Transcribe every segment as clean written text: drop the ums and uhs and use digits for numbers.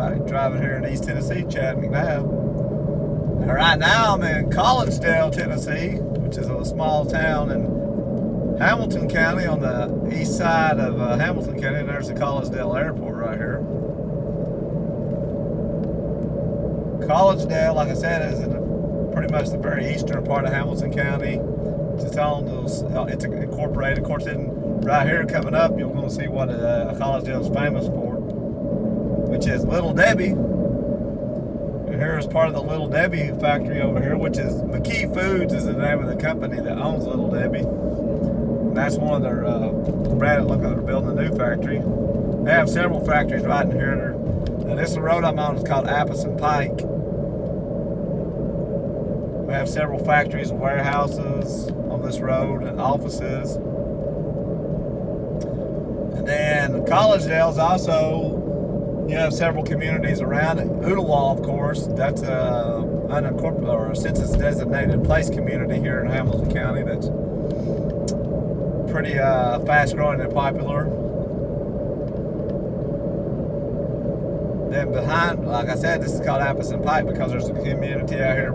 everybody. Driving here in East Tennessee, Chattanooga now. And right now I'm in Collegedale, Tennessee, which is a small town in Hamilton County on the east side of Hamilton County. And there's the Collegedale Airport right here. Collegedale, like I said, is in pretty much the very eastern part of Hamilton County. It's on those, it's incorporated. Of course, right here coming up, you're going to see what Collegedale is famous for, which is Little Debbie. And here is part of the Little Debbie factory over here, which is McKee Foods is the name of the company that owns Little Debbie. And that's one of their brand. Look, they're building a new factory. They have several factories right in here. And this road I'm on is called Appleton Pike. We have several factories and warehouses on this road and offices. And then Collegedale is also, you have several communities around it. Ooltewah, of course, that's a unincorporated or a census-designated place community here in Hamilton County that's pretty fast-growing and popular. Then behind, like I said, this is called Appleton Pike because there's a community out here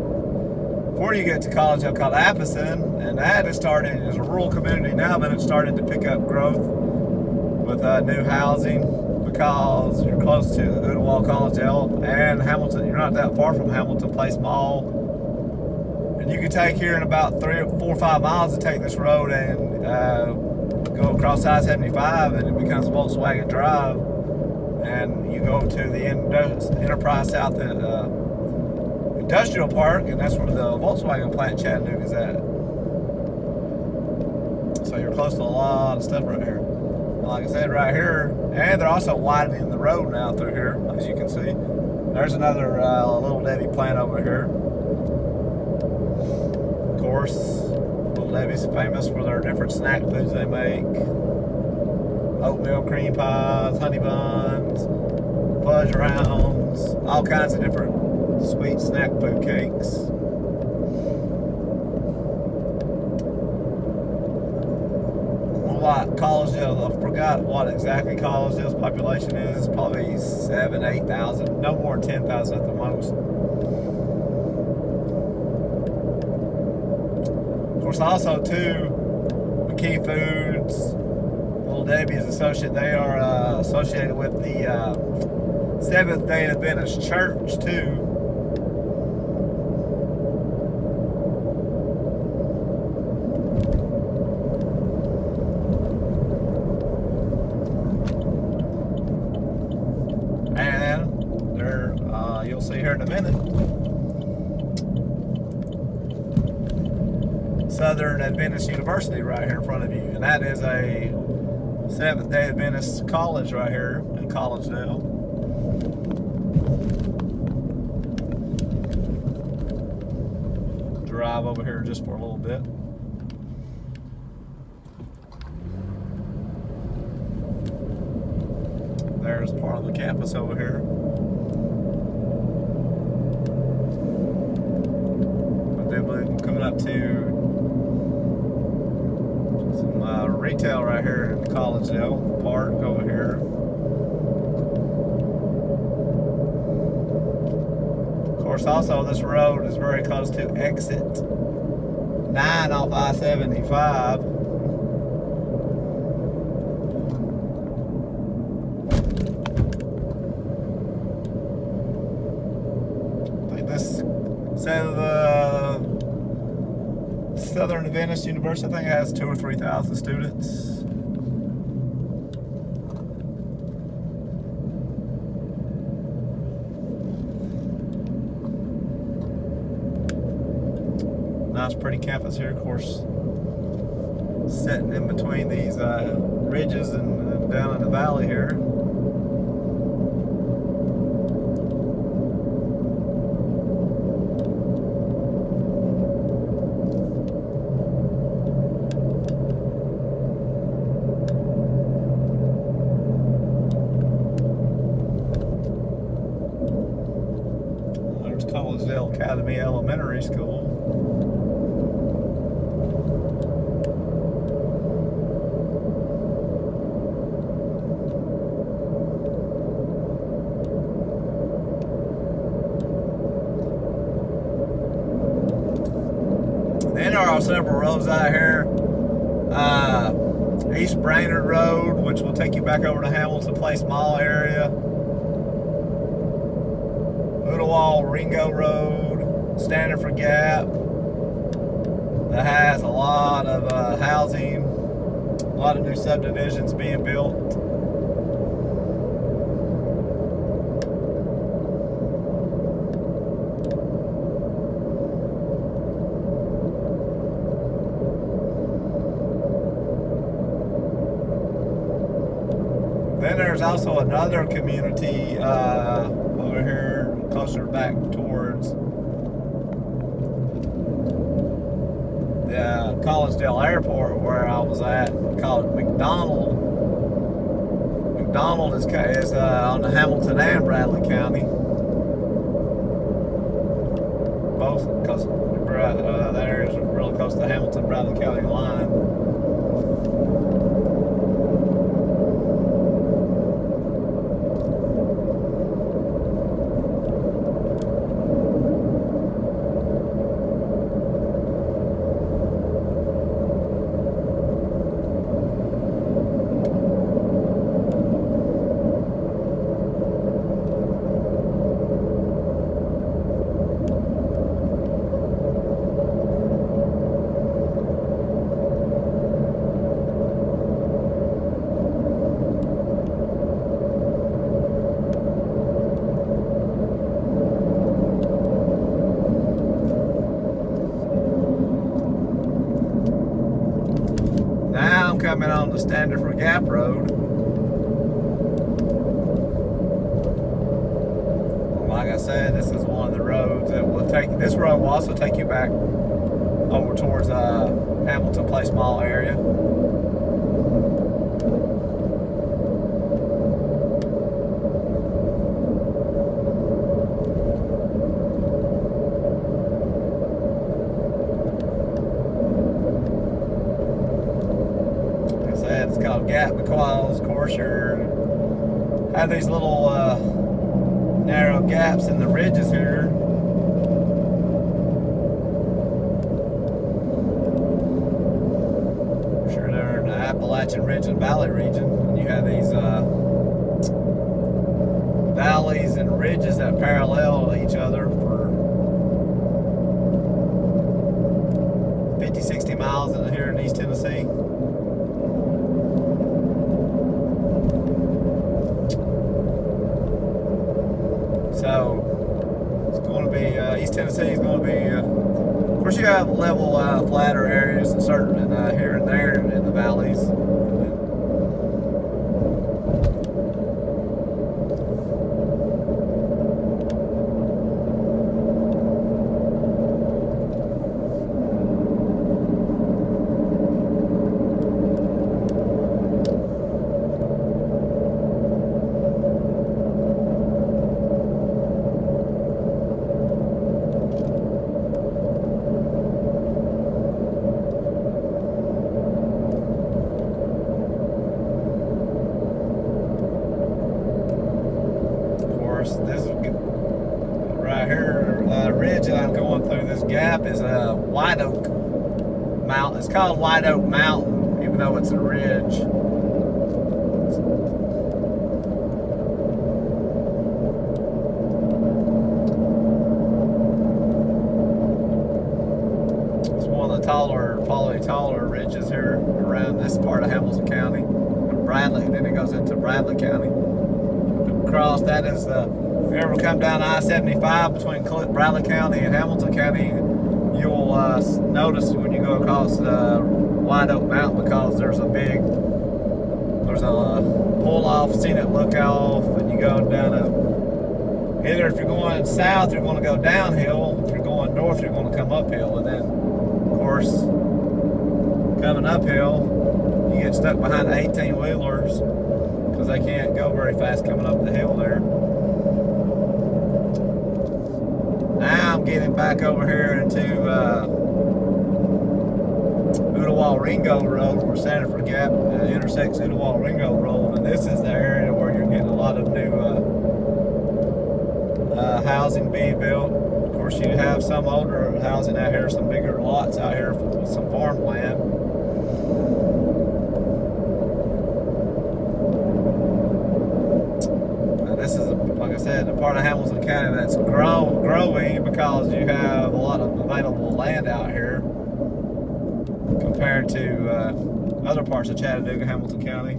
before you get to Collegedale called Appleton, and that is starting as a rural community now, but it's started to pick up growth with new housing because you're close to Ooltewah, Collegedale, and Hamilton. You're not that far from Hamilton Place Mall, and you can take here in about 3 or 4 or 5 miles to take this road and go across I-75, and it becomes Volkswagen Drive, and you go to the Enterprise South Industrial Park, and that's where the Volkswagen plant Chattanooga is at. So you're close to a lot of stuff right here. Like I said, right here, and they're also widening the road now through here, as you can see. There's another Little Debbie plant over here. Of course, Little Debbie's famous for their different snack foods they make. Oatmeal cream pies, honey buns, fudge rounds, all kinds of different sweet snack food cakes. What Collegedale, I forgot what exactly Collegedale's population is. It's probably 7,000, 8,000, no more than 10,000 at the most. Of course, also too, McKee Foods, Little Debbie is associated. They are associated with the Seventh-day Adventist Church too. You'll see here in a minute. Southern Adventist University right here in front of you. And that is a Seventh-day Adventist college right here in Collegedale. Drive over here just for a little bit. There's part of the campus over here. Coming up to some retail right here in Collegedale Park over here. Of course, also this road is very close to exit 9 off I-75. I think this says Southern Adventist University, I think it has 2,000 or 3,000 students. Nice, pretty campus here, of course. Sitting in between these ridges and down in the valley here. Collegedale Academy Elementary School. are several roads out here. East Brainerd Road, which will take you back over to Hamilton Place Mall area. Ooltewah Ringo Road, Standard for Gap. That has a lot of housing, a lot of new subdivisions being built. Then there's also another community over here, closer back towards the Collegedale Airport, where I was at, called McDonald. McDonald is on the Hamilton and Bradley County. Both, because that area is really close to the Hamilton-Bradley County line. Coming on the Standard for Gap Road. Like I said, this is one of the roads that will take. This road will also take you back over towards Hamilton Place Mall area. It's called Gap because, of course, you have these little narrow gaps in the ridges here. Sure, they're in the Appalachian Ridge and Valley region, and you have these valleys and ridges that parallel each other for 50, 60 miles here in East Tennessee. So it's going to be East Tennessee is going to be. Of course, you have level, flatter areas and certain here and there in the valleys. This right here, ridge that I'm going through, this gap is a White Oak Mountain. It's called White Oak Mountain, even though it's a ridge. It's one of the probably taller ridges here around this part of Hamilton County. Bradley, and then it goes into Bradley County. Across that is if you ever come down I-75 between Bradley County and Hamilton County, you'll notice when you go across White Oak Mountain, because there's a pull off, scenic look off, and you go down either if you're going south, you're going to go downhill. If you're going north, you're going to come uphill. And then, of course, coming uphill, you get stuck behind the 18-wheelers because they can't go very fast coming up the hill there. Now I'm getting back over here into Ooltewah Ringo Road, where Sanford Gap intersects Ooltewah Ringo Road, and this is the area where you're getting a lot of new housing being built. Of course, course, you have some older housing out here, some bigger lots out here with some farmland. This is, like I said, the part of Hamilton County that's growing because you have a lot of available land out here compared to other parts of Chattanooga, Hamilton County.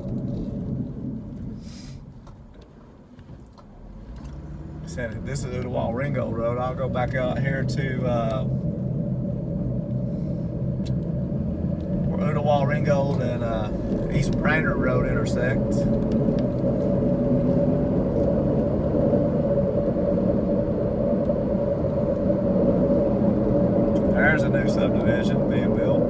Said this is Ooltewah Ringo Road. I'll go back out here to where Ooltewah Ringo and East Brainerd Road intersect. There's a new subdivision being built.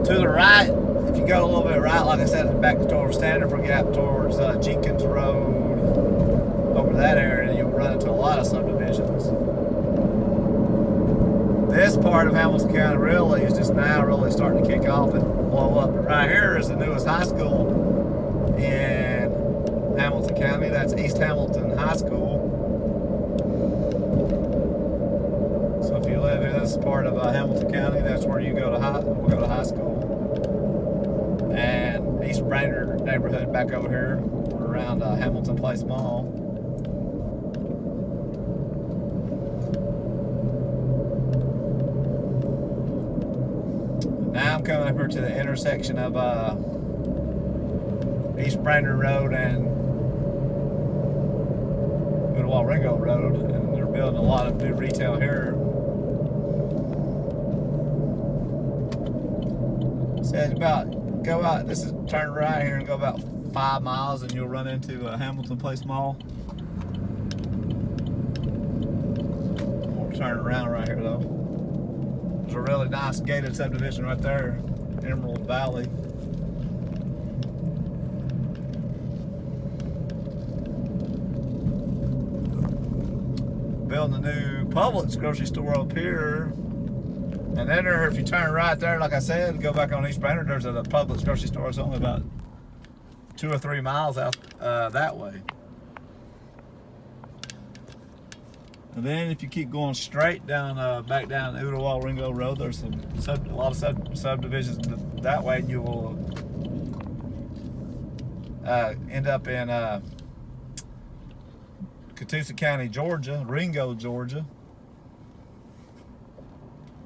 To the right, if you go a little bit right, like I said, back towards Standard Gap, towards Jenkins Road, over that area, you'll run into a lot of subdivisions. This part of Hamilton County really is just now really starting to kick off and blow up. But right here is the newest high school in Hamilton County. That's East Hamilton High School. So if you live in this part of Hamilton County, that's where you go to high school. And East Brainerd neighborhood back over here around Hamilton Place Mall. Now I'm coming up here to the intersection of East Brainerd Road and Ooltewah Ringo Road, and they're building a lot of new retail here. Says go out, this is turn right here and go about 5 miles and you'll run into Hamilton Place Mall. We'll turn around right here though. There's a really nice gated subdivision right there, Emerald Valley. Building a new Publix grocery store up here. And then there, if you turn right there, like I said, go back on East Brainerd, there's a Publix grocery store. It's only about 2 or 3 miles out that way. And then if you keep going straight down, back down Ooltewah Ringo Road, there's a lot of subdivisions that way, and you will end up in Catoosa County, Georgia, Ringo, Georgia,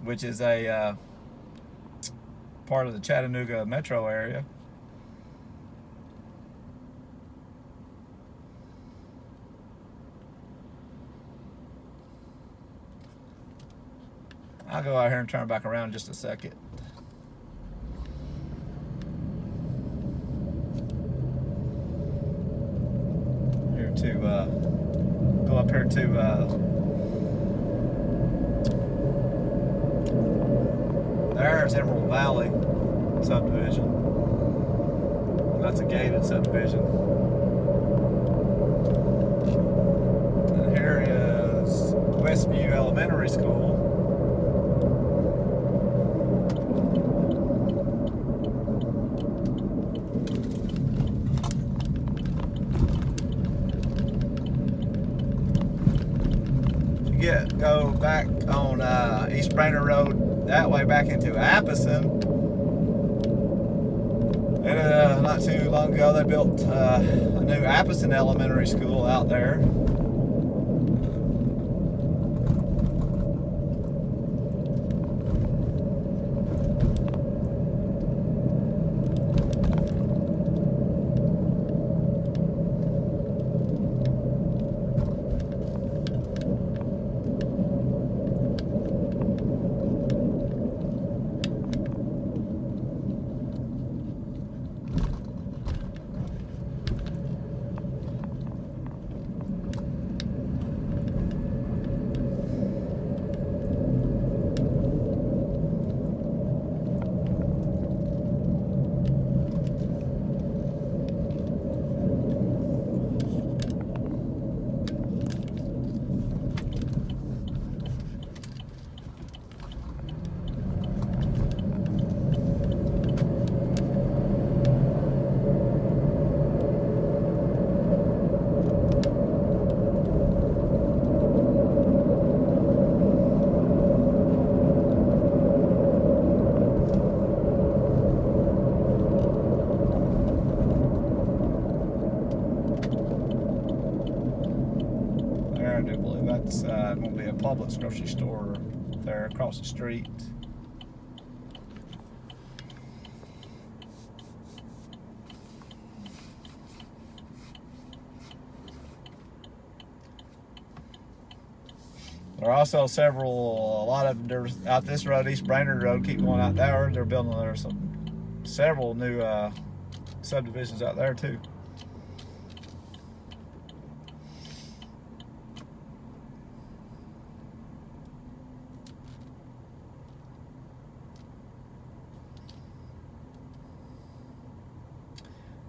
which is a part of the Chattanooga metro area. I'll go out here and turn back around in just a second. Here to go up here to there's Emerald Valley subdivision. That's a gated subdivision. And here is Westview Elementary School. Go back on East Brainerd Road that way back into Appleton. And not too long ago they built a new Appleton Elementary School out there. Publix grocery store there across the street. There are also a lot of, there's out this road, East Brainerd Road, keep going out there. They're building, there's several new subdivisions out there too.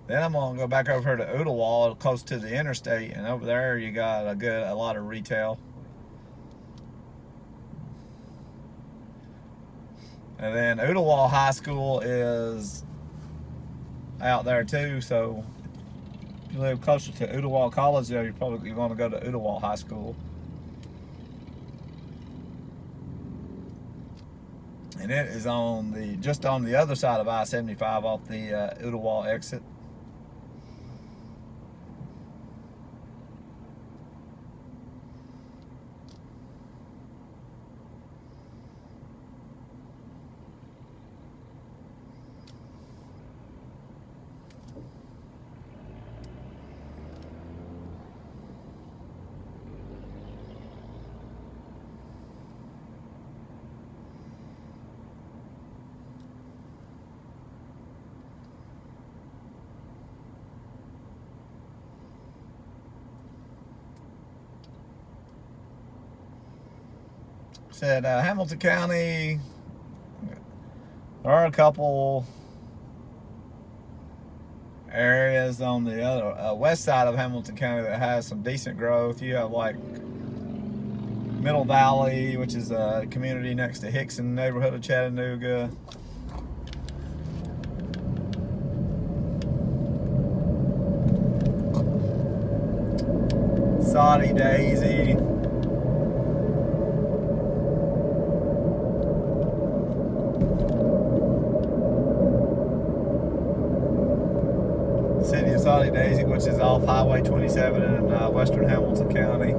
Then I'm gonna go back over here to Ooltewah, close to the interstate, and over there you got a lot of retail. And then Ooltewah High School is out there too, so if you live closer to Ooltewah Collegedale, you're probably going to go to Ooltewah High School. And it is just on the other side of I-75 off the Ooltewah exit. Said Hamilton County, there are a couple areas on the other west side of Hamilton County that has some decent growth. You have like Middle Valley, which is a community next to Hickson neighborhood of Chattanooga. Saudi Daisy. City of Saudi Daisy, which is off Highway 27 in western Hamilton County.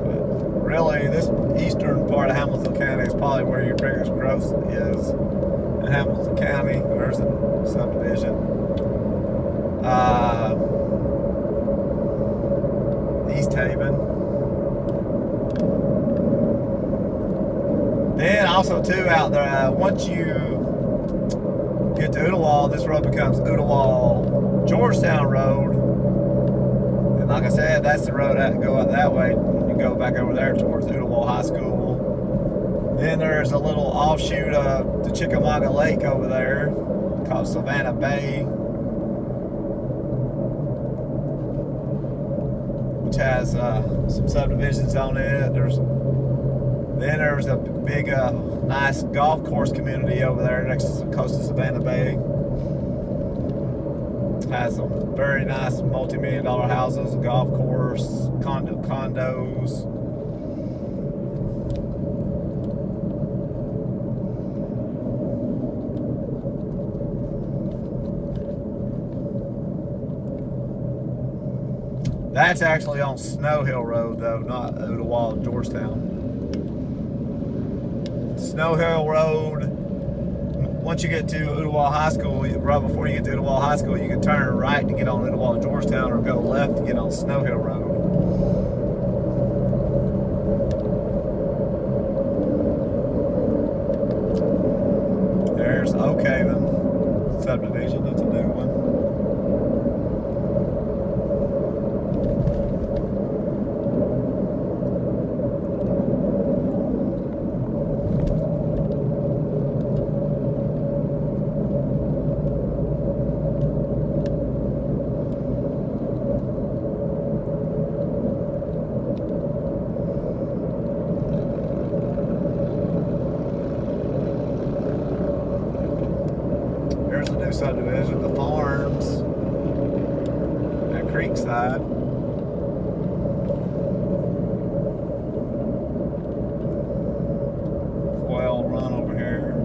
But really, this eastern part of Hamilton County is probably where your biggest growth is in Hamilton County. There's a subdivision. East Haven. Then also too out there, once you get to Ooltewah, this road becomes Ooltewah Georgetown Road, and like I said, that's the road that go out that way. You go back over there towards Ooltewah High School. Then there's a little offshoot of the Chickamauga Lake over there called Savannah Bay, which has some subdivisions on it. Then there's a big, nice golf course community over there next to the coast of Savannah Bay. It has some very nice multi-million-dollar houses, a golf course, condos. That's actually on Snow Hill Road, though, not Ooltewah, Georgetown. Snow Hill Road, once you get to Ooltewah High School, right before you get to Ooltewah High School, you can turn right to get on Ooltewah, Georgetown, or go left to get on Snow Hill Road. There's Oak Haven subdivision, that's a new one. Here's the new subdivision, the Farms at Creekside. Well run over here.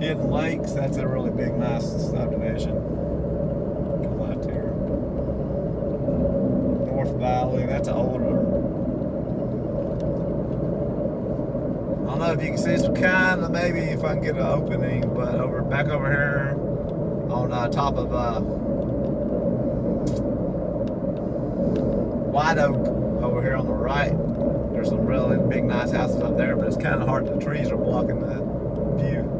Hidden Lakes, that's a really big, nice subdivision. To the left here. North Valley, that's an older. I don't know if you can see some kind of, maybe if I can get an opening, but back over here on top of White Oak over here on the right, there's some really big, nice houses up there, but it's kind of hard. The trees are blocking the view.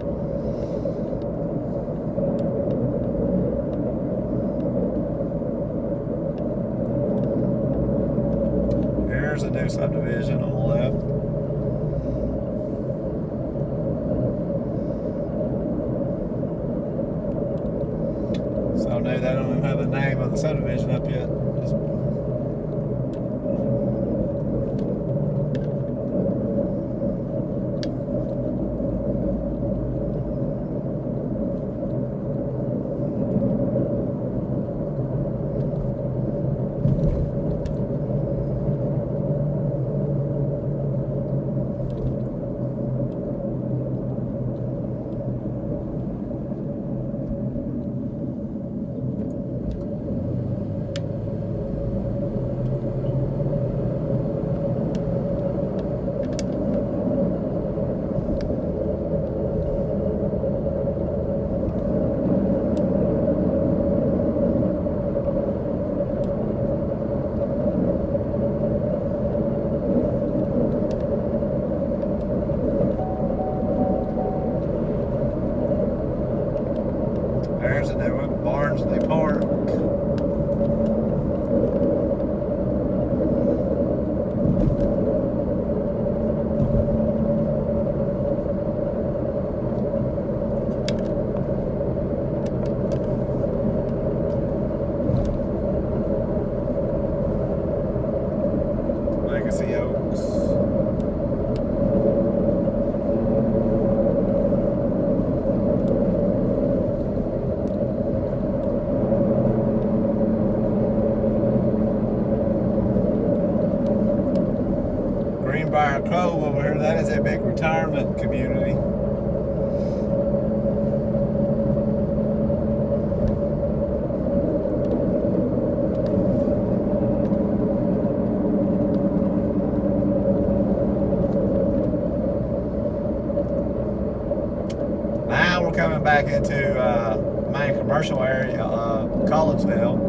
Here's a new subdivision on the left. So no, they don't even have the name of the subdivision up yet. There's a new one, Barnsley Park. Legacy Oaks. Greenbrier Cove over here, that is a big retirement community. Now we're coming back into main commercial area of Collegedale.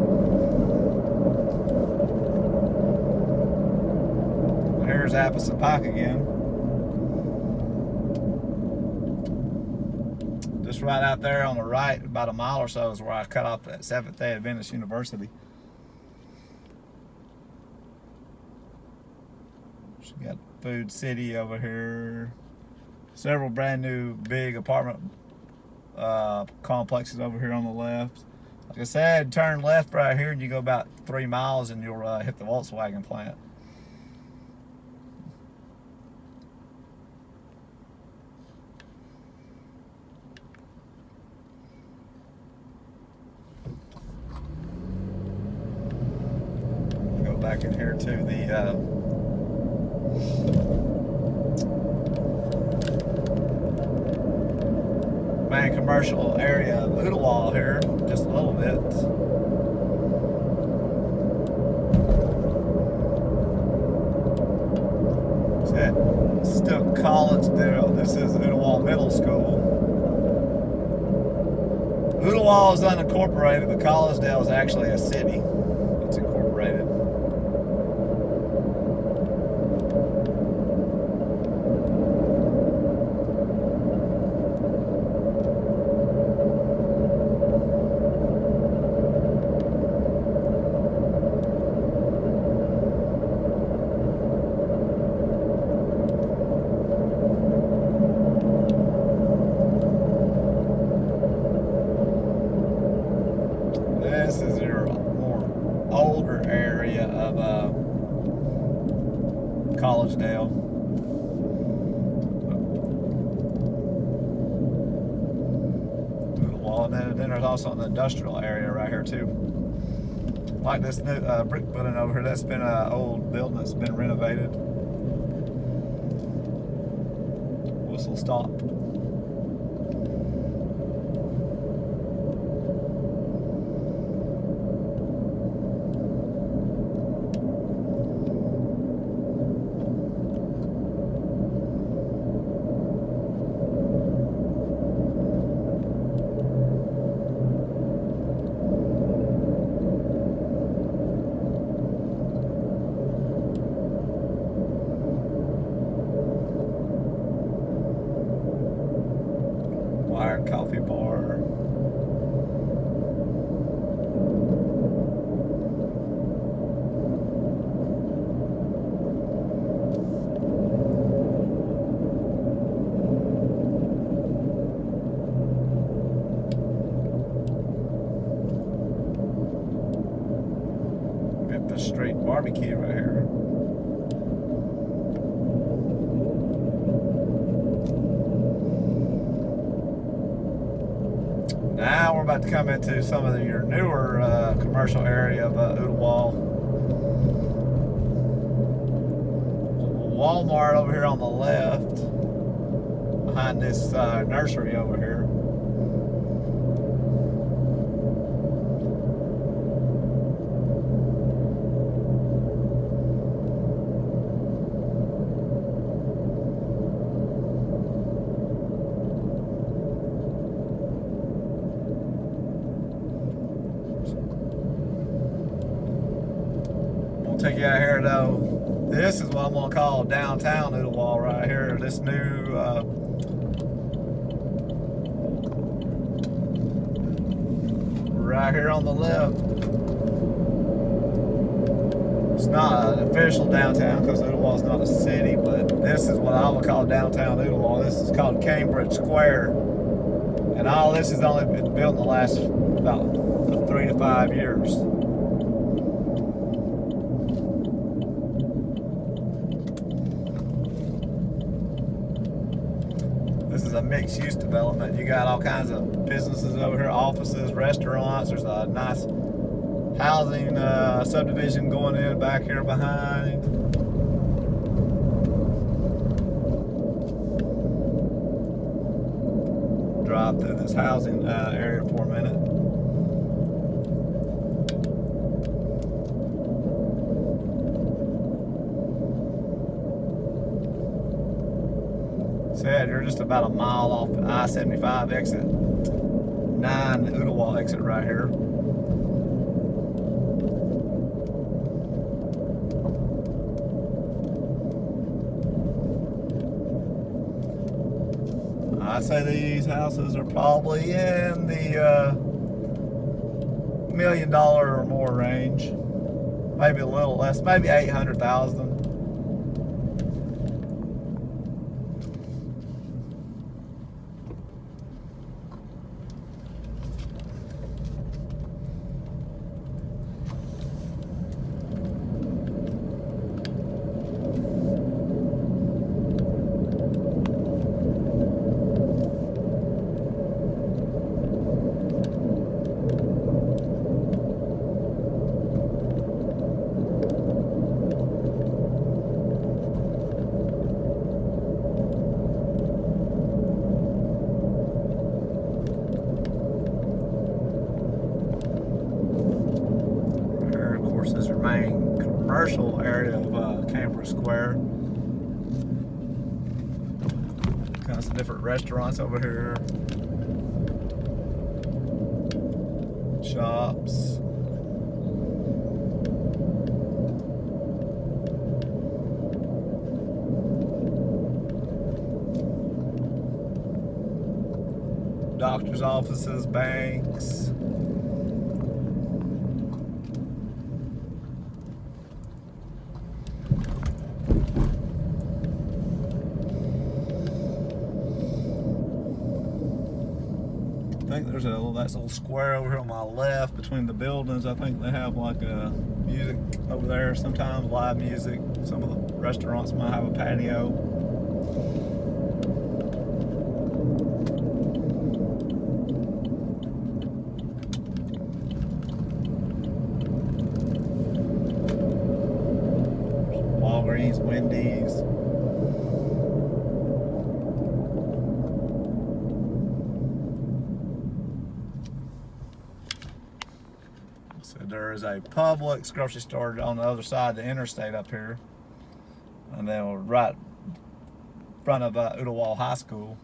Here's Adventist Pike again. Just right out there on the right, about a mile or so, is where I cut off at Seventh-day Adventist University. She got Food City over here. Several brand new big apartment complexes over here on the left. Like I said, turn left right here and you go about 3 miles and you'll hit the Volkswagen plant. Go back in here to the main commercial area of Ooltewah here, just a little bit. It's still Collegedale. This is Ooltewah Middle School. Ooltewah is unincorporated, but Collegedale is actually a city. It's incorporated. This is your more older area of Collegedale. And then there's also an industrial area right here too. Like this new brick building over here, that's been an old building that's been renovated. Whistle stop. here. Now we're about to come into some of your newer commercial area of Ooltewah. Walmart over here on the left, behind this nursery over here. Take you out here though. This is what I'm gonna call downtown Ooltewah right here. This new right here on the left. It's not an official downtown because Ooltewah is not a city, but this is what I would call downtown Ooltewah. This is called Cambridge Square, and all this has only been built in the last about 3 to 5 years. This is a mixed-use development. You got all kinds of businesses over here, offices, restaurants. There's a nice housing subdivision going in back here behind. Drive through this housing area for a minute. Said you're just about a mile off the I-75 exit 9, the Ooltewah exit right here. I'd say these houses are probably in the $1 million or more range, maybe a little less, maybe 800,000. This is your main commercial area of Cambridge Square. Kind of some different restaurants over here, shops. Doctors' offices, banks. I think there's a nice little square over here on my left between the buildings. I think they have like music over there, sometimes live music. Some of the restaurants might have a patio. Walgreens, Wendy's. So there is a Publix grocery store on the other side of the interstate up here. And then we're right in front of Ooltewah High School.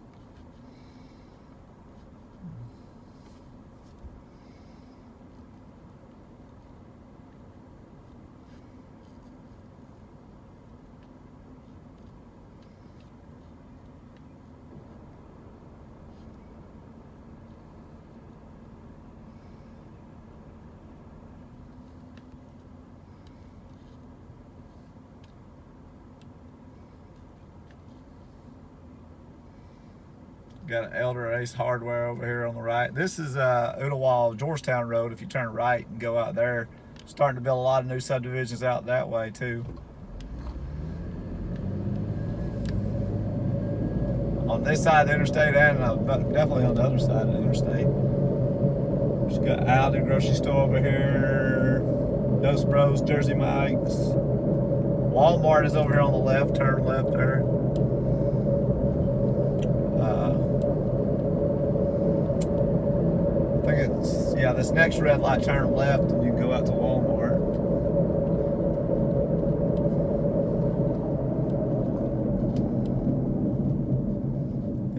Got an Elder Ace Hardware over here on the right. This is Ooltewah Georgetown Road. If you turn right and go out there, Starting to build a lot of new subdivisions out that way too. On this side of the interstate and definitely on the other side of the interstate. Just got Aldi grocery store over here. Dos Bros, Jersey Mike's. Walmart is over here on the left. Turn left there. I think it's, yeah, this next red light, turn left and you can go out to Walmart.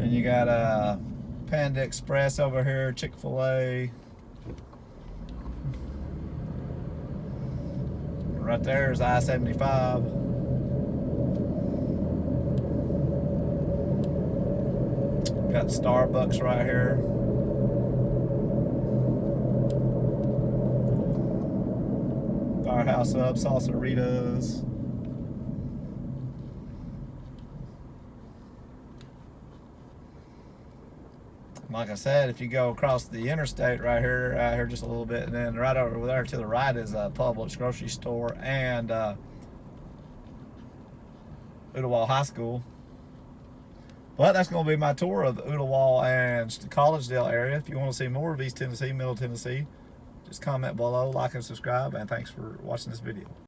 And you got Panda Express over here, Chick-fil-A. Right there is I-75. Got Starbucks right here. Firehouse Up, Salsaritas. Like I said, if you go across the interstate right here, out here just a little bit, and then right over there to the right is a Publix grocery store and Ooltewah High School. But that's going to be my tour of the Ooltewah and the Collegedale area. If you want to see more of East Tennessee, Middle Tennessee, just comment below, like and subscribe, and thanks for watching this video.